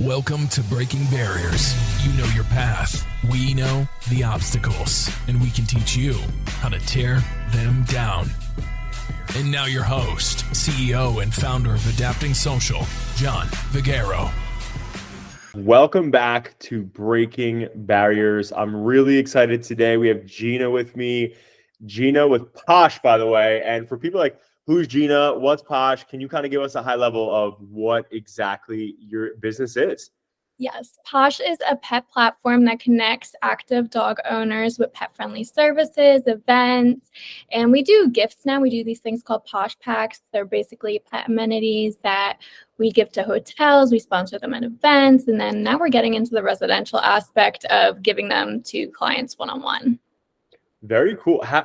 Welcome to Breaking Barriers. You know your path. We know the obstacles, and we can teach you how to tear them down. And now your host, CEO and founder of Adapting Social, John Vigero. Welcome back to Breaking Barriers. I'm really excited today. We have Gina with me. Gina with Posh, by the way. And for people like, who's Gina? What's Posh? Can you kind of give us a high level of what exactly your business is? Yes, Posh is a pet platform that connects active dog owners with pet-friendly services, events, and we do gifts now. We do these things called Posh Packs. They're basically pet amenities that we give to hotels. We sponsor them at events, and then now we're getting into the residential aspect of giving them to clients one-on-one. Very cool. How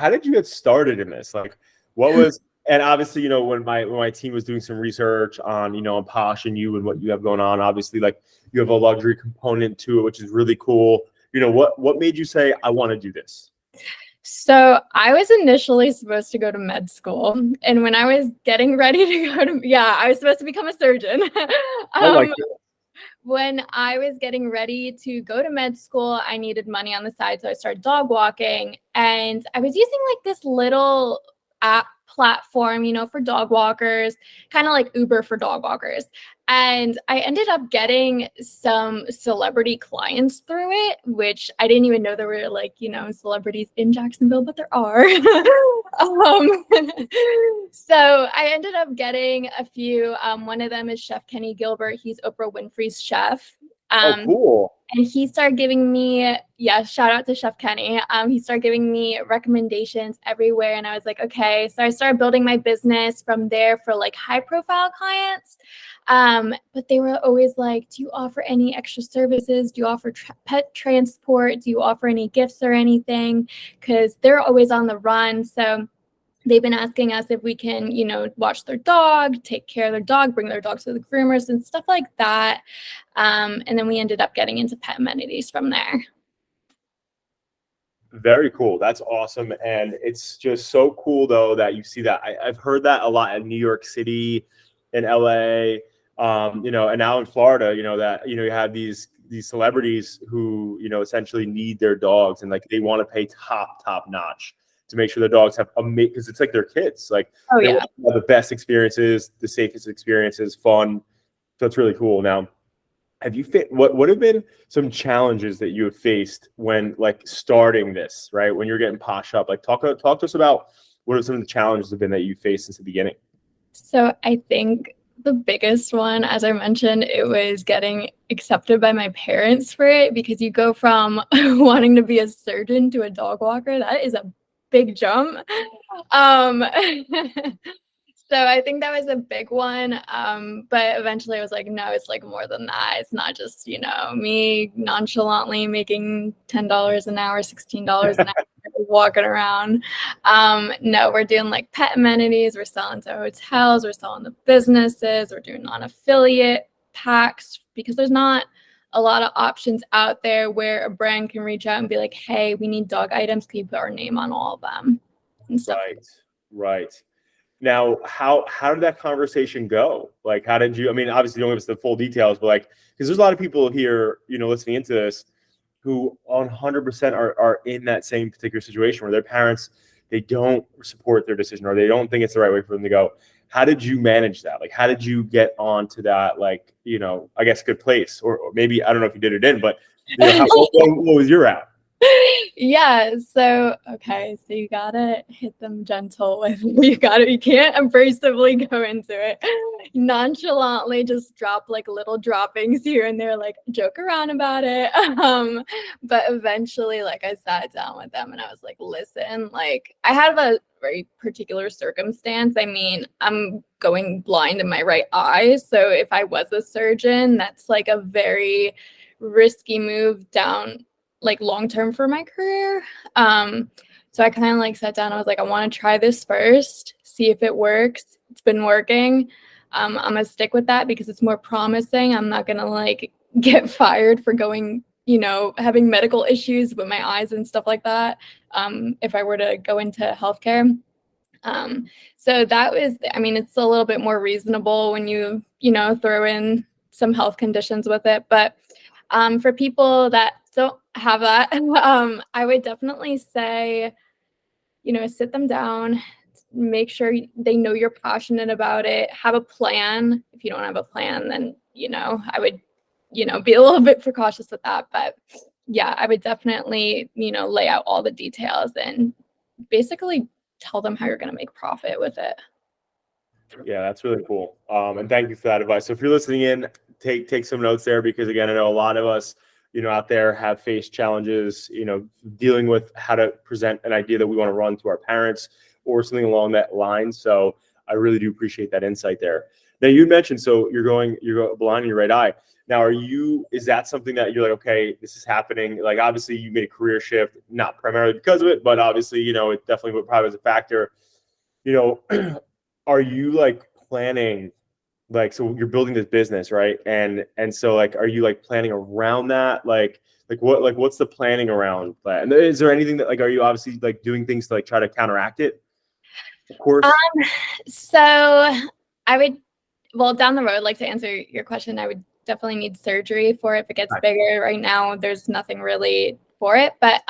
did you get started in this? Like, what was, and obviously, when my team was doing some research on, on Posh and you and what you have going on, obviously, like, you have a luxury component to it, which is really cool. What made you say, I want to do this? So I was initially supposed to go to med school, and when I was getting ready to I was supposed to become a surgeon. When I was getting ready to go to med school, I needed money on the side, so I started dog walking, and I was using like this little app platform, for dog walkers, kind of like Uber for dog walkers. And I ended up getting some celebrity clients through it, which I didn't even know there were celebrities in Jacksonville, but there are. So I ended up getting a few. One of them is Chef Kenny Gilbert. He's Oprah Winfrey's chef. Cool. And he started giving me, shout out to Chef Kenny. He started giving me recommendations everywhere. And I was like, okay. So I started building my business from there for like high profile clients. But they were always like, do you offer any extra services? Do you offer pet transport? Do you offer any gifts or anything? Because they're always on the run. So they've been asking us if we can, watch their dog, take care of their dog, bring their dogs to the groomers and stuff like that. And then we ended up getting into pet amenities from there. Very cool. That's awesome. And it's just so cool, though, that you see that. I've heard that a lot in New York City, in LA, and now in Florida, that, you have these celebrities who, essentially need their dogs and like they want to pay top notch to make sure their dogs have because it's like their kids. Like, they want to have the best experiences, the safest experiences, fun. So it's really cool. Now, have you what have been some challenges that you have faced when like starting this, right? When you're getting Posh up, like talk to us about what are some of the challenges have been that you faced since the beginning? So I think the biggest one, as I mentioned, it was getting accepted by my parents for it, because you go from wanting to be a surgeon to a dog walker. That is a big jump. So I think that was a big one. But eventually I was like, no, it's like more than that. It's not just, me nonchalantly making $10 an hour, $16 an hour walking around. No, we're doing like pet amenities. We're selling to hotels. We're selling to businesses. We're doing non-affiliate packs, because there's not a lot of options out there where a brand can reach out and be like, hey, we need dog items. Can you put our name on all of them? And stuff. Right. Now, how did that conversation go? Like, how did you, obviously you don't give us the full details, but like, because there's a lot of people here, listening into this who 100% are in that same particular situation where their parents, they don't support their decision or they don't think it's the right way for them to go. How did you manage that? Like, how did you get onto that, like, I guess good place, or maybe, I don't know if you did or didn't, but what was your route? So you gotta hit them gentle with you can't abrasively go into it. Nonchalantly just drop like little droppings here and there, like joke around about it. But eventually, like, I sat down with them and I was like, listen, like, I have a very particular circumstance. I'm going blind in my right eye, so if I was a surgeon, that's like a very risky move down, like, long-term for my career. So I kind of like sat down. I was like, I want to try this first, see if it works. It's been working. I'm going to stick with that because it's more promising. I'm not going to like get fired for going, having medical issues with my eyes and stuff like that. If I were to go into healthcare. So that was, it's a little bit more reasonable when you throw in some health conditions with it. But for people that don't have that, I would definitely say, sit them down, make sure they know you're passionate about it, have a plan. If you don't have a plan, then, I would, be a little bit precautious with that. But yeah, I would definitely, lay out all the details and basically tell them how you're going to make profit with it. Yeah, that's really cool. And thank you for that advice. So if you're listening in, take some notes there, because again, I know a lot of us, out there have faced challenges, dealing with how to present an idea that we want to run to our parents or something along that line. So I really do appreciate that insight there. Now you mentioned, so you're going blind in your right eye. Now, is that something that you're like, okay, this is happening? Like, obviously you made a career shift, not primarily because of it, but obviously, it definitely probably was a factor. Are you like planning, like, so you're building this business, right? And so like, are you like planning around that? What's the planning around that? And is there anything that, like, are you obviously like doing things to like try to counteract it? Of course. So I would, down the road, like, to answer your question, I would definitely need surgery for it if it gets bigger. Right now, there's nothing really for it, but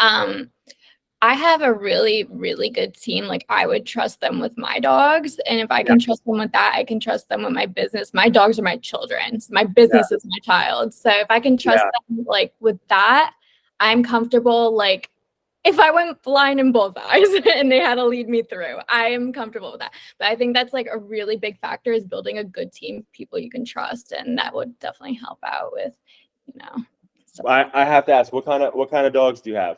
I have a really, really good team. Like, I would trust them with my dogs. And if I can trust them with that, I can trust them with my business. My dogs are my children. So my business is my child. So if I can trust them, like, with that, I'm comfortable. Like, if I went blind in both eyes and they had to lead me through, I am comfortable with that. But I think that's like a really big factor, is building a good team of people you can trust. And that would definitely help out with, So. I have to ask, what kind of dogs do you have?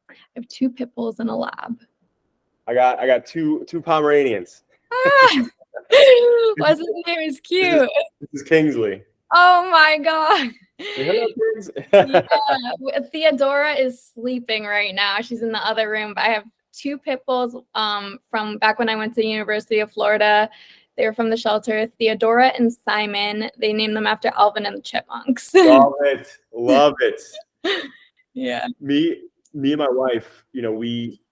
I have 2 pit bulls and a lab. I got two Pomeranians. What's his name? Is cute. This is Kingsley. Oh my God. Yeah. Theodora is sleeping right now. She's in the other room. But I have 2 pit bulls from back when I went to the University of Florida. They were from the shelter. Theodora and Simon. They named them after Alvin and the Chipmunks. Love it. Yeah. Me and my wife,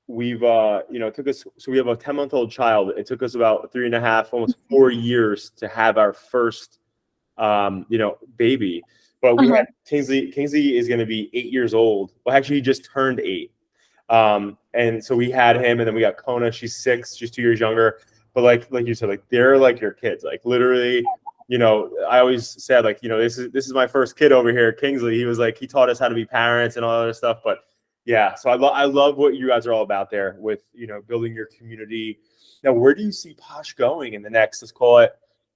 we've it took us, so we have a 10-month-old child. It took us about 3.5, almost 4 years to have our first baby. But we had Kingsley is going to be 8 years old. Well, actually, he just turned 8. And so we had him, and then we got Kona. She's 6, she's 2 years younger. But like you said, like, they're like your kids. Like, literally, I always said, like, this is my first kid over here, Kingsley. He was like, he taught us how to be parents and all that other stuff. But yeah, so I love what you guys are all about there with, building your community. Now, where do you see Posh going in the next, let's call it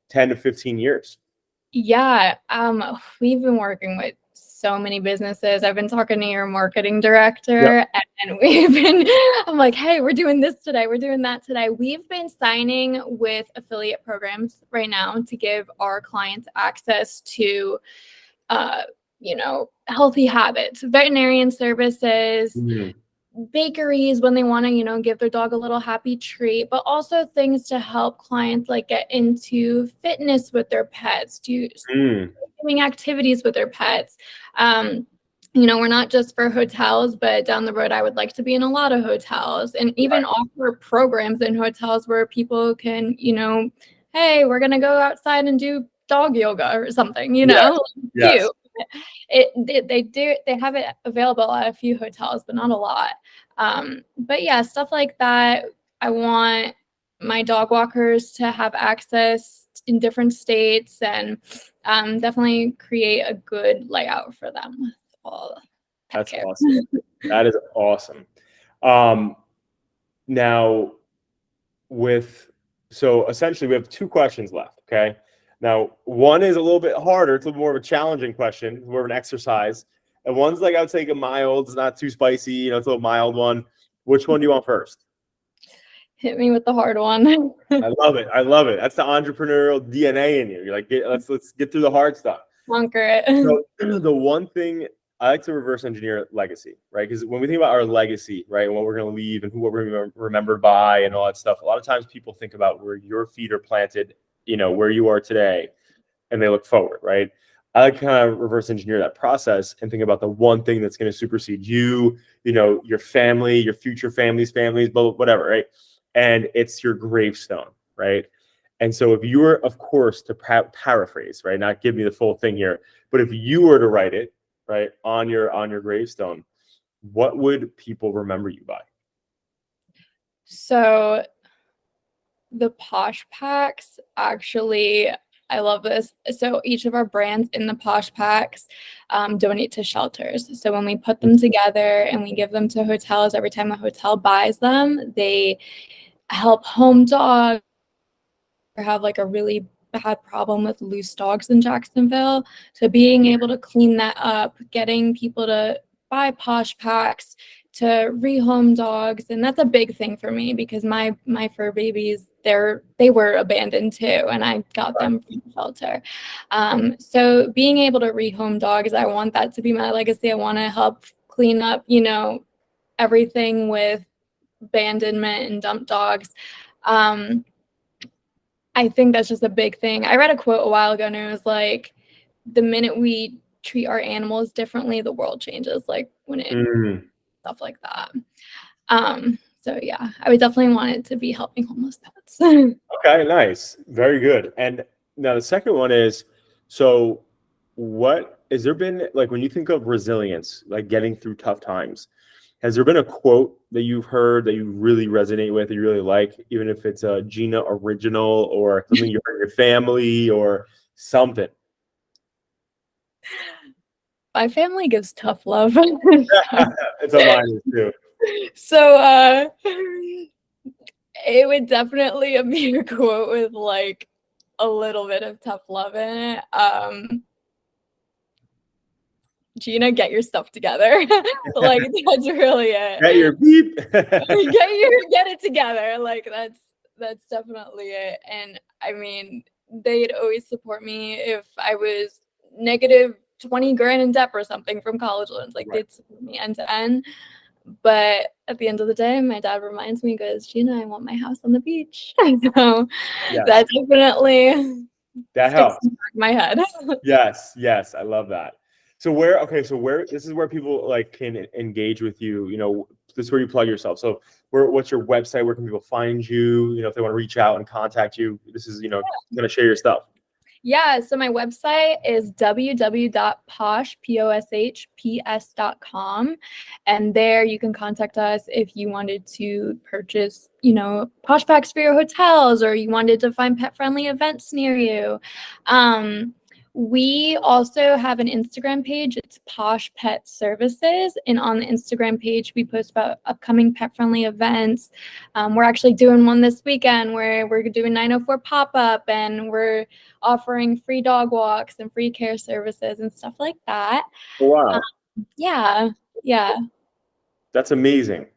10 to 15 years? Yeah, we've been working with so many businesses. I've been talking to your marketing director, and I'm like, hey, we're doing this today. We're doing that today. We've been signing with affiliate programs right now to give our clients access to, healthy habits, veterinarian services, bakeries when they want to, give their dog a little happy treat, but also things to help clients like get into fitness with their pets, doing activities with their pets. We're not just for hotels, but down the road, I would like to be in a lot of hotels and even offer programs in hotels where people can, hey, we're going to go outside and do dog yoga or something, Yes. They have it available at a few hotels, but not a lot. But yeah, stuff like that. I want my dog walkers to have access in different states, and definitely create a good layout for them with all That's care. Awesome. That is awesome. Now so essentially we have 2 questions left. Okay. Now, one is a little bit harder. It's a little more of a challenging question, more of an exercise. And one's like, I would say a mild. It's not too spicy. It's a little mild one. Which one do you want first? Hit me with the hard one. I love it. That's the entrepreneurial DNA in you. You're like, let's get through the hard stuff. Conquer it. So the one thing I like to reverse engineer legacy, right? Because when we think about our legacy, right, and what we're going to leave and who we're going to remember by and all that stuff, a lot of times people think about where your feet are planted, where you are today, and they look forward, right? I like to kind of reverse engineer that process and think about the one thing that's going to supersede you, your family, your future families, but whatever, right? And it's your gravestone, right? And so if you were, of course, to paraphrase, right, not give me the full thing here, but if you were to write it, right, on your gravestone, what would people remember you by? So the Posh Packs, actually, I love this. So each of our brands in the Posh Packs donate to shelters. So when we put them together and we give them to hotels, every time a hotel buys them, they help home dogs or have like a really bad problem with loose dogs in Jacksonville. So being able to clean that up, getting people to buy Posh Packs, to rehome dogs, and that's a big thing for me because my fur babies, they were abandoned too, and I got them from the shelter. So being able to rehome dogs, I want that to be my legacy. I want to help clean up, everything with abandonment and dump dogs. I think that's just a big thing. I read a quote a while ago, and it was like, the minute we treat our animals differently, the world changes. Like when it stuff like that. So yeah, I would definitely want it to be helping homeless pets. Okay, nice. Very good. And now the second one is, so what has there been, like when you think of resilience, like getting through tough times, has there been a quote that you've heard that you really resonate with, that you really like, even if it's a Gina original or something you heard in your family or something? My family gives tough love. It's on mine too. So it would definitely be a quote with like a little bit of tough love in it. Gina, get your stuff together. Like that's really it. Get your beep. Get it together. Like that's definitely it. And I mean, they'd always support me if I was negative 20 grand in debt or something from college loans. Like they'd support me end to end. But at the end of the day, my dad reminds me, goes, Gina, I want my house on the beach. So that definitely that helps in my head. Yes, I love that. So this is where people like can engage with you. This is where you plug yourself. So what's your website? Where can people find you? If they want to reach out and contact you, this is, going to share your stuff. Yeah, so my website is www.poshps.com, and there you can contact us if you wanted to purchase, Posh Packs for your hotels, or you wanted to find pet-friendly events near you. We also have an Instagram page. It's Posh Pet Services. And on the Instagram page, we post about upcoming pet-friendly events. We're actually doing one this weekend where we're doing 904 pop-up, and we're offering free dog walks and free care services and stuff like that. Wow. Yeah. That's amazing.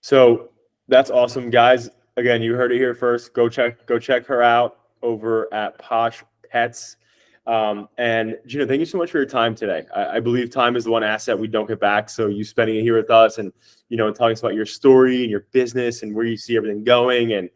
So that's awesome, guys. Again, you heard it here first. Go check her out over at Posh Pets. And Gina, thank you so much for your time today. I believe time is the one asset we don't get back. So you spending it here with us and, telling us about your story and your business and where you see everything going. And,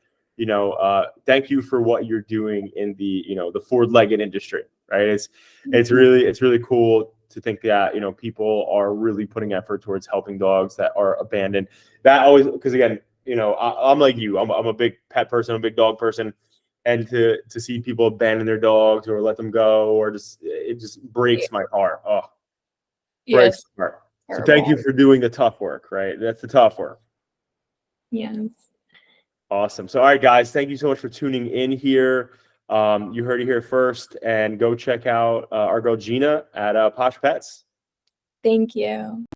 thank you for what you're doing in the, the four-legged industry, right? It's really cool to think that, people are really putting effort towards helping dogs that are abandoned. That always, because again, I'm like you, I'm a big pet person, I'm a big dog person. And to see people abandon their dogs or let them go, or it just breaks my heart. Oh, breaks my heart. So thank you for doing the tough work, right? That's the tough work. Yes. Awesome. So, all right, guys, thank you so much for tuning in here. You heard it here first, and go check out our girl Gina at Posh Pets. Thank you.